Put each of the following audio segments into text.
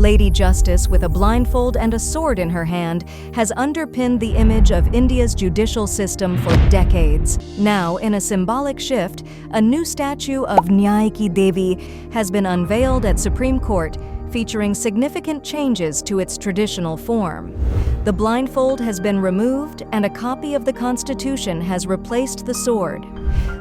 Lady Justice with a blindfold and a sword in her hand has underpinned the image of India's judicial system for decades. Now, in a symbolic shift, a new statue of न्याय की देवी has been unveiled at Supreme Court, featuring significant changes to its traditional form. The blindfold has been removed and a copy of the Constitution has replaced the sword.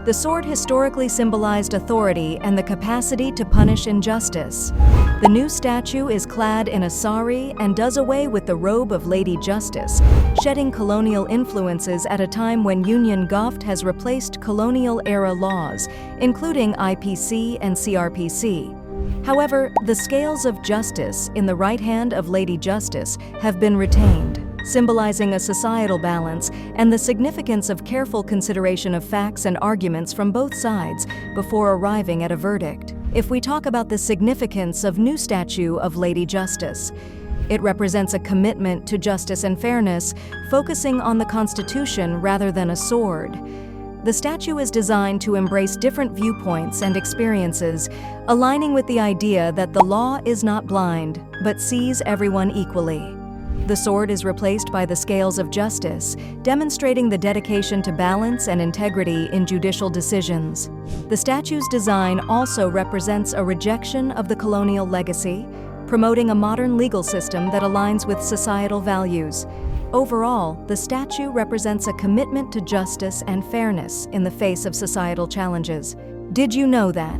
The sword historically symbolized authority and the capacity to punish injustice. The new statue is clad in a sari and does away with the robe of Lady Justice, shedding colonial influences at a time when Union government has replaced colonial-era laws, including IPC and CRPC. However, the scales of justice in the right hand of Lady Justice have been retained, symbolizing a societal balance and the significance of careful consideration of facts and arguments from both sides before arriving at a verdict. If we talk about the significance of new statue of Lady Justice, it represents a commitment to justice and fairness, focusing on the Constitution rather than a sword. The statue is designed to embrace different viewpoints and experiences, aligning with the idea that the law is not blind, but sees everyone equally. The sword is replaced by the scales of justice, demonstrating the dedication to balance and integrity in judicial decisions. The statue's design also represents a rejection of the colonial legacy, promoting a modern legal system that aligns with societal values. Overall, the statue represents a commitment to justice and fairness in the face of societal challenges. Did you know that?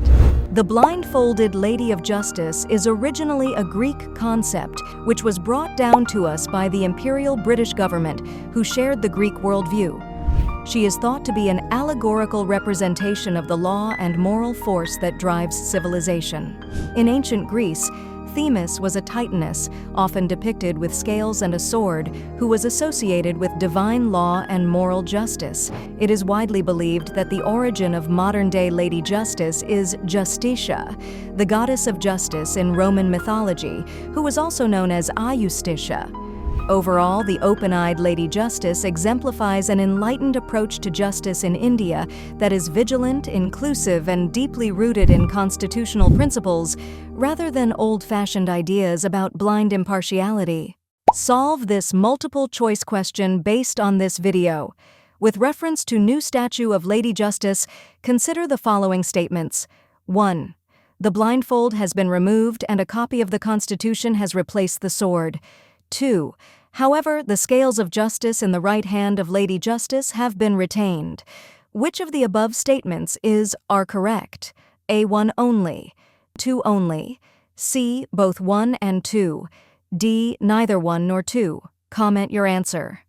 The blindfolded Lady of Justice is originally a Greek concept, which was brought down to us by the Imperial British government, who shared the Greek worldview. She is thought to be an allegorical representation of the law and moral force that drives civilization. In ancient Greece, Themis was a titaness, often depicted with scales and a sword, who was associated with divine law and moral justice. It is widely believed that the origin of modern-day Lady Justice is Justitia, the goddess of justice in Roman mythology, who was also known as Iustitia. Overall, the open-eyed Lady Justice exemplifies an enlightened approach to justice in India that is vigilant, inclusive, and deeply rooted in constitutional principles, rather than old-fashioned ideas about blind impartiality. Solve this multiple-choice question based on this video. With reference to new statue of Lady Justice, consider the following statements. 1. The blindfold has been removed and a copy of the Constitution has replaced the sword. 2. However, the scales of justice in the right hand of Lady Justice have been retained. Which of the above statements are correct? A. 1 only, 2 only, C. both 1 and 2, D. neither 1 nor 2. Comment your answer.